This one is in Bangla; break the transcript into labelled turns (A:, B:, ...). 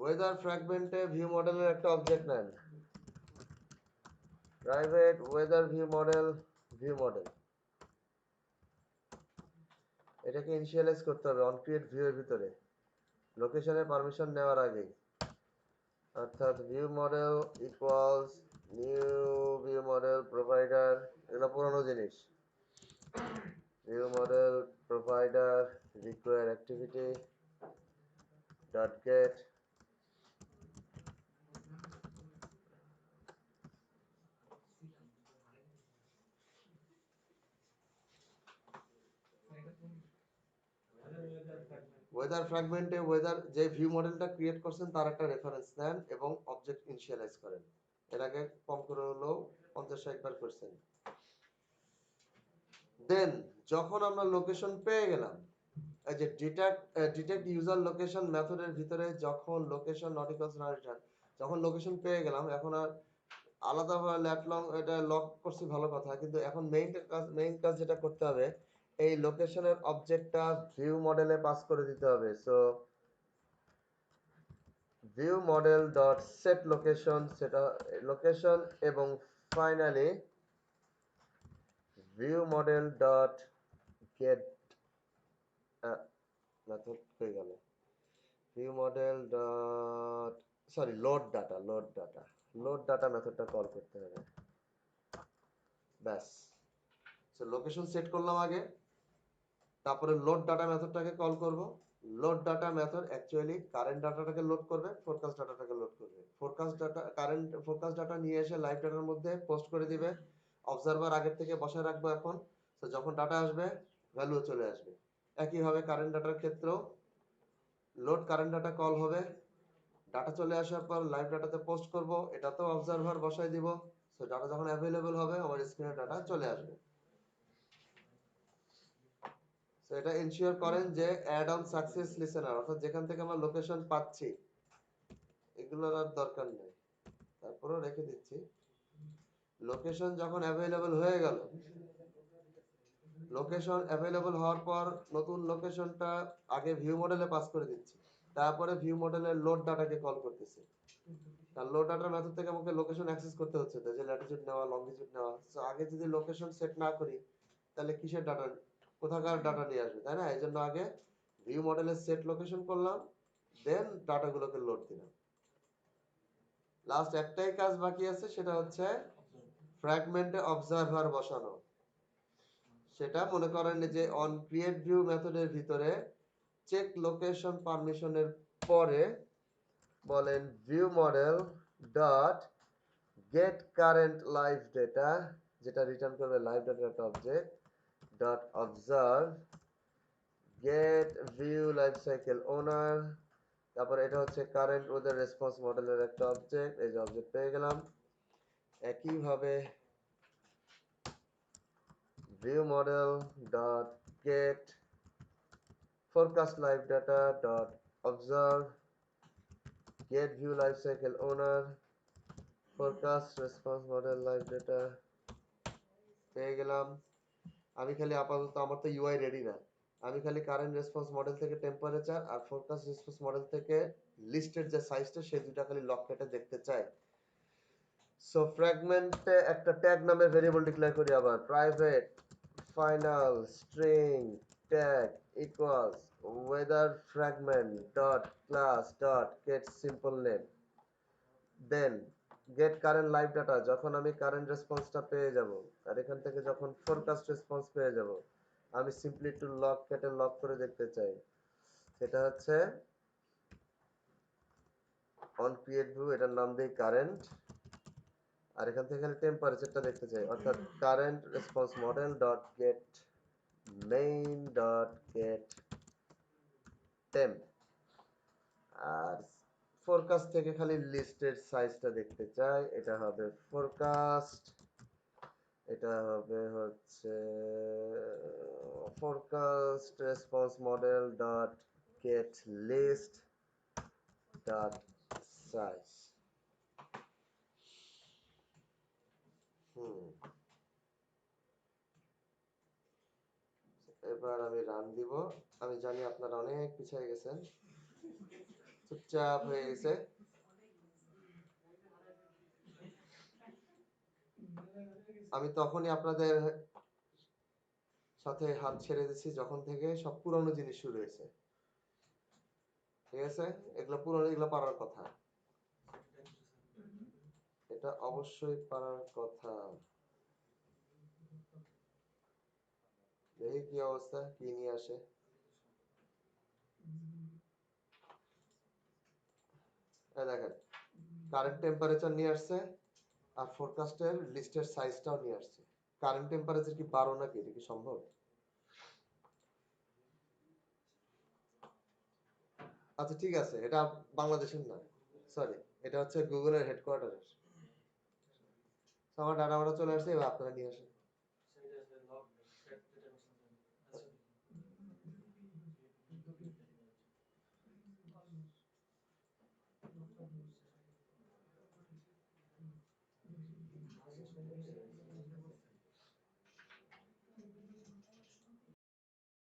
A: ওয়েদার ফ্র্যাগমেন্টে ভিউ মডেলের একটা অবজেক্ট নেন, প্রাইভেট ওয়েদার ভিউ মডেল এটাকে ইনিশিয়ালাইজ করতে হবে অন ক্রিয়েট ভিউ এর ভিতরে লোকেশনের পারমিশন নেওয়ার আগেই, অর্থাৎ view model equals new view model provider, এটা পুরনো জিনিস। View model provider require activity dot get weather ফ্র্যাগমেন্টে ওয়েদার যে ভিউ মডেলটা ক্রিয়েট করছেন তার একটা রেফারেন্স নেন এবং অবজেক্ট ইনিশিয়ালাইজ করেন। এর আগে কম করে হলেও 50-60 বার করছেন। দেন যখন আমরা লোকেশন পেয়ে গেলাম, এই যে ডিটেক্ট ইউজার লোকেশন মেথডের ভিতরে যখন লোকেশন নট ইকুয়ালস না রিটার্ন, যখন লোকেশন পেয়ে গেলাম, এখন আর আলাদাভাবে লেট লং এটা লক করছি ভালো কথা, কিন্তু এখন মেইন কাজ যেটা করতে হবে, এই লোকেশনের অবজেক্টটা ভিউ মডেলে পাস করে দিতে হবে। So view model dot set location, সেটা লোকেশন, এবং finally view model dot get method হয়ে গেল view model dot sorry load data মেথডটা কল করতে হবে। ব্যাস, সো লোকেশন সেট করলাম আগে, তারপরে লোড ডাটা মেথডটাকে কল করব। Load data method actually current ডাটাটাকে লোড করবে, ফোরকাস্ট ডাটাটাকে লোড করবে। ফোরকাস্ট ডাটা নিয়ে এসে লাইভ ডাটার মধ্যে পোস্ট করে দিবে। অবজারভার আগের থেকে বসায় রাখবো এখন, তো যখন ডাটা আসবে ভ্যালু চলে আসবে। একইভাবে কারেন্ট ডাটার ক্ষেত্রেও লোড কারেন্ট ডাটা কল হবে, ডাটা চলে আসার পর লাইভ ডাটাতে পোস্ট করব, এটাতেও অবজারভার বসাই দিব। সো ডাটা যখন অ্যাভেলেবল হবে আমার স্ক্রিনে ডাটা চলে আসবে। সো এটা এনশিওর করেন যে অ্যাড অন সাকসেস লিসেনার, অর্থাৎ যেখান থেকে আমরা লোকেশন পাচ্ছি এগুলোর আর দরকার নেই, তারপরেও রেখে দিচ্ছি। লোকেশন যখন অ্যাভেলেবল হয়ে গেল, লোকেশন অ্যাভেলেবল হওয়ার পর নতুন লোকেশনটা আগে ভিউ মডেলে পাস করে দিচ্ছি, তারপরে ভিউ মডেলের লোড ডাটাকে কল করতেছি। তার লোড ডাটার মেথড থেকে আমাকে লোকেশন অ্যাক্সেস করতে হচ্ছে, যে ল্যাটিটিউড নেওয়া লংগিটিউড নেওয়া। সো আগে যদি লোকেশন সেট না করি তাহলে কিসের ডাটা, কোথাকার ডাটা নিয়ে আসবে, তাই না? এই জন্য আগে ভিউ মডেলের সেট লোকেশন করলাম, দেন ডাটাগুলোকে লোড দিলাম। লাস্ট একটাই কাজ বাকি আছে, সেটা হচ্ছে ফ্র্যাগমেন্টে অবজারভার বসানো। সেটা মনে করেন যে অন ক্রিয়েট ভিউ মেথডের ভিতরে চেক লোকেশন পারমিশনের পরে বলেন view model dot get current live data, যেটা রিটার্ন করবে লাইভ ডেটার একটা object, dot observe get view life cycle owner, তারপর এটা হচ্ছে কারেন্ট ওদের রেসপন্স মডেলের একটা অবজেক্ট, এই যে অবজেক্ট পেয়ে গেলাম। একইভাবে view model dot gate forecast live data dot observe get view life cycle owner forecast response model live data পেয়ে গেলাম। আমি খালি আপাতত, আমার তো ইউআই রেডি না, আমি খালি কারেন্ট রেসপন্স মডেল থেকে টেম্পারেচার আর ফোরকাস্ট রেসপন্স মডেল থেকে লিস্টের যে সাইজটা সেই দুটা খালি লক কেটে দেখতে চাই। সো ফ্র্যাগমেন্টে একটা ট্যাগ নামে ভেরিয়েবল ডিক্লেয়ার করি আবার, private final string tag equals weather fragment dot class dot get simple name, দেন গেট কারেন্ট লাইভ ডাটা, যখন আমি কারেন্ট রেসপন্সটা পেয়ে যাব আর এখান থেকে যখন ফোরকাস্ট রেসপন্স পেয়ে যাব, আমি সিম্পলি একটু লক কেটে লক করে দেখতে চাই। সেটা হচ্ছে অন ক্রিয়েট ভিউ, এটার নাম দেই কারেন্ট, আর এখান থেকে খালি টেম্পারেচারটা দেখতে চাই, অর্থাৎ current response model dot get main dot get temp, আর ফোরকাস্ট থেকে খালি লিস্টের সাইজটা দেখতে চাই, এটা হবে ফোরকাস্ট, এটা হবে হচ্ছে forecast response model dot get list dot size. এবার আমি রান দিব। আমি জানি আপনারা অনেক পিছিয়ে গেছেন, চুপচাপ হয়ে গেছে। আমি তখনই আপনাদের সাথে হাত ছেড়ে দিচ্ছি যখন থেকে সব পুরনো জিনিস শুরু হয়েছে। ঠিক আছে, এগুলো পুরনো, এগুলো পারার কথা, এটা অবশ্যই পারার কথা। দেখি কি অবস্থা, কি নিয়ে আসে। দেখেন, কারেন্ট টেম্পারেচার নিয়ে আসছে আর ফোরকাস্টের লিস্টের সাইজটাও নিয়ে আসছে। কারেন্ট টেম্পারেচার কি 12 নাকি? এটা কি সম্ভব? আচ্ছা ঠিক আছে, এটা বাংলাদেশের না, সরি, এটা হচ্ছে গুগলের হেডকোয়ার্টারের। আমার ডাটা মাটা চলে আসছে, এবার আপনারা নিয়ে আসেন।